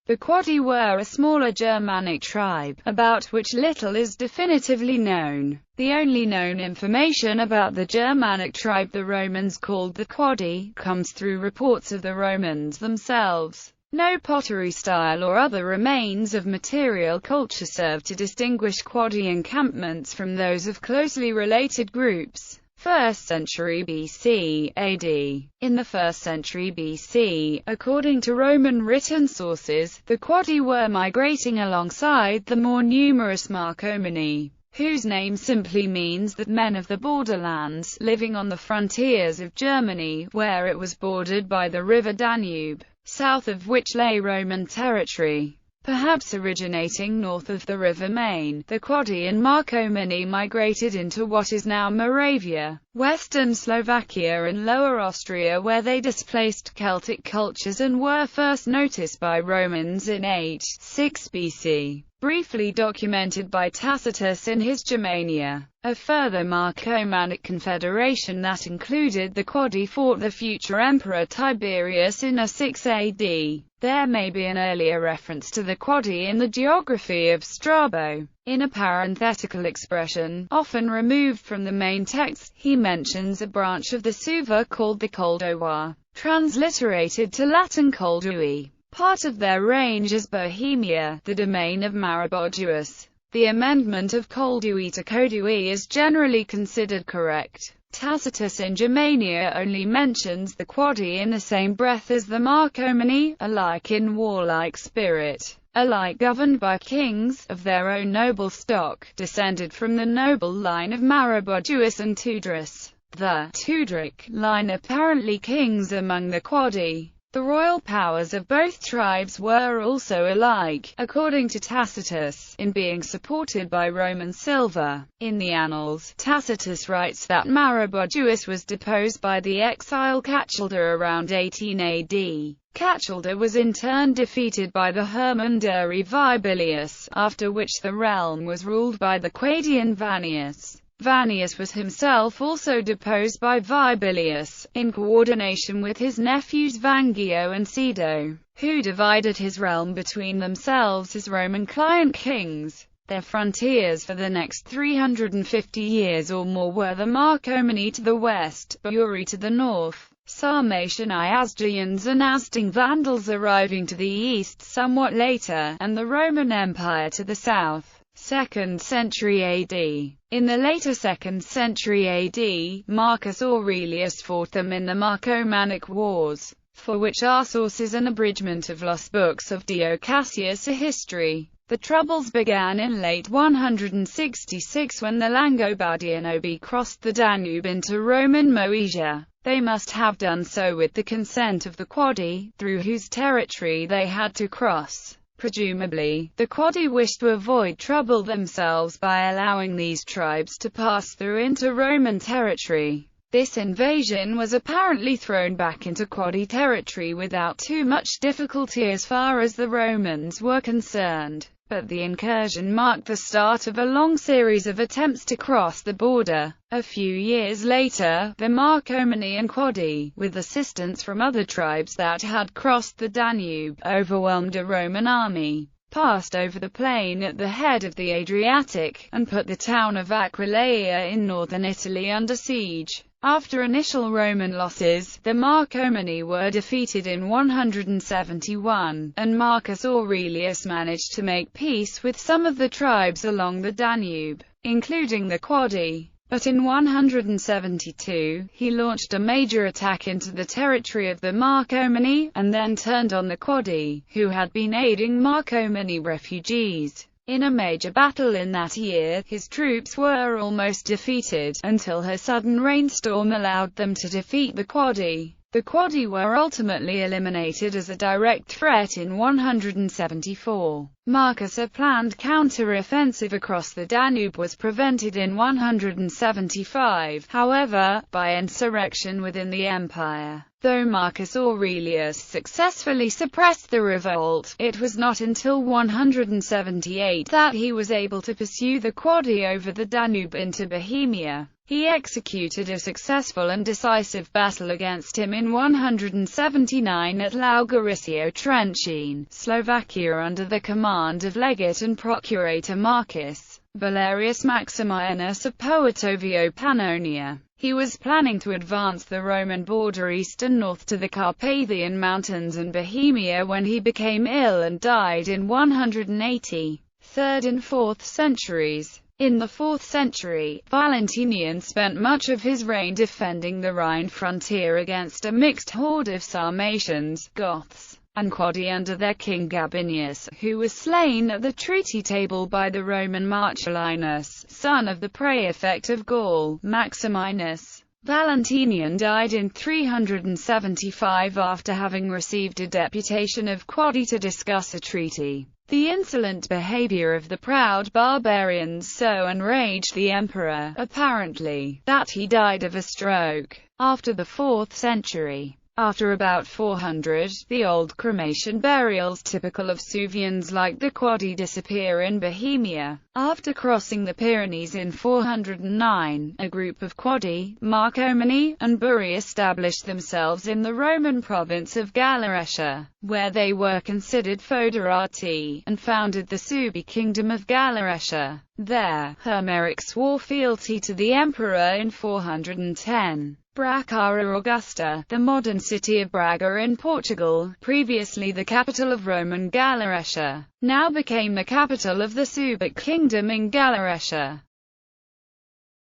The Quadi were a smaller Germanic tribe, about which little is definitively known. The only known information about the Germanic tribe the Romans called the Quadi comes through reports of the Romans themselves. No pottery style or other remains of material culture serve to distinguish Quadi encampments from those of closely related groups. 1st century BC, AD. In the 1st century BC, according to Roman written sources, the Quadi were migrating alongside the more numerous Marcomanni, whose name simply means that men of the borderlands, living on the frontiers of Germany, where it was bordered by the river Danube, south of which lay Roman territory. Perhaps originating north of the river Main, the Quadi and Marcomanni migrated into what is now Moravia, western Slovakia and Lower Austria, where they displaced Celtic cultures and were first noticed by Romans in 8-6 BC. Briefly documented by Tacitus in his Germania. A further Marcomannic confederation that included the Quadi fought the future Emperor Tiberius in 6 AD. There may be an earlier reference to the Quadi in the geography of Strabo. In a parenthetical expression, often removed from the main text, he mentions a branch of the Suva called the Coldowa, transliterated to Latin Coldui. Part of their range is Bohemia, the domain of Maroboduus. The amendment of Coldui to Kodui is generally considered correct. Tacitus in Germania only mentions the Quadi in the same breath as the Marcomanni, alike in warlike spirit, alike governed by kings of their own noble stock, descended from the noble line of Maroboduus and Tudrus. The Tudric line apparently kings among the Quadi. The royal powers of both tribes were also alike, according to Tacitus, in being supported by Roman silver. In the Annals, Tacitus writes that Maroboduus was deposed by the exile Catullda around 18 AD. Catullda was in turn defeated by the Hermunduri Vibilius, after which the realm was ruled by the Quadian Vannius. Vannius was himself also deposed by Vibilius, in coordination with his nephews Vangio and Cedo, who divided his realm between themselves as Roman client kings. Their frontiers for the next 350 years or more were the Marcomanni to the west, Buri to the north, Sarmatian Iazgians and Asting Vandals arriving to the east somewhat later, and the Roman Empire to the south. 2nd century AD. In the later 2nd century AD, Marcus Aurelius fought them in the Marcomannic Wars, for which our source is an abridgment of lost books of Dio Cassius, a history. The troubles began in late 166 when the Langobardianobi crossed the Danube into Roman Moesia. They must have done so with the consent of the Quadi, through whose territory they had to cross. Presumably, the Quadi wished to avoid trouble themselves by allowing these tribes to pass through into Roman territory. This invasion was apparently thrown back into Quadi territory without too much difficulty as far as the Romans were concerned. But the incursion marked the start of a long series of attempts to cross the border. A few years later, the Marcomanni and Quadi, with assistance from other tribes that had crossed the Danube, overwhelmed a Roman army, passed over the plain at the head of the Adriatic, and put the town of Aquileia in northern Italy under siege. After initial Roman losses, the Marcomanni were defeated in 171, and Marcus Aurelius managed to make peace with some of the tribes along the Danube, including the Quadi. But in 172, he launched a major attack into the territory of the Marcomanni, and then turned on the Quadi, who had been aiding Marcomanni refugees. In a major battle in that year, his troops were almost defeated, until a sudden rainstorm allowed them to defeat the Quadi. The Quadi were ultimately eliminated as a direct threat in 174. Marcus' planned counter-offensive across the Danube was prevented in 175, however, by insurrection within the empire. Though Marcus Aurelius successfully suppressed the revolt, it was not until 178 that he was able to pursue the Quadi over the Danube into Bohemia. He executed a successful and decisive battle against him in 179 at Laugaricio Trenčín, Slovakia under the command of legate and procurator Marcus Valerius Maximianus of Poetovio Pannonia. He was planning to advance the Roman border east and north to the Carpathian Mountains and Bohemia when he became ill and died in 180. 3rd and 4th centuries. In the 4th century, Valentinian spent much of his reign defending the Rhine frontier against a mixed horde of Sarmatians, Goths, and Quadi under their king Gabinius, who was slain at the treaty table by the Roman Marcellinus, son of the praefect of Gaul, Maximinus. Valentinian died in 375 after having received a deputation of Quadi to discuss a treaty. The insolent behavior of the proud barbarians so enraged the emperor, apparently, that he died of a stroke. After the 4th century. After about 400, the old cremation burials typical of Suevians like the Quadi disappear in Bohemia. After crossing the Pyrenees in 409, a group of Quadi, Marcomanni, and Buri established themselves in the Roman province of Galaretia, where they were considered foederati, and founded the Suebi kingdom of Galaretia. There, Hermeric swore fealty to the emperor in 410. Bracara Augusta, the modern city of Braga in Portugal, previously the capital of Roman Galaretia, now became the capital of the Suebic kingdom in Galaretia.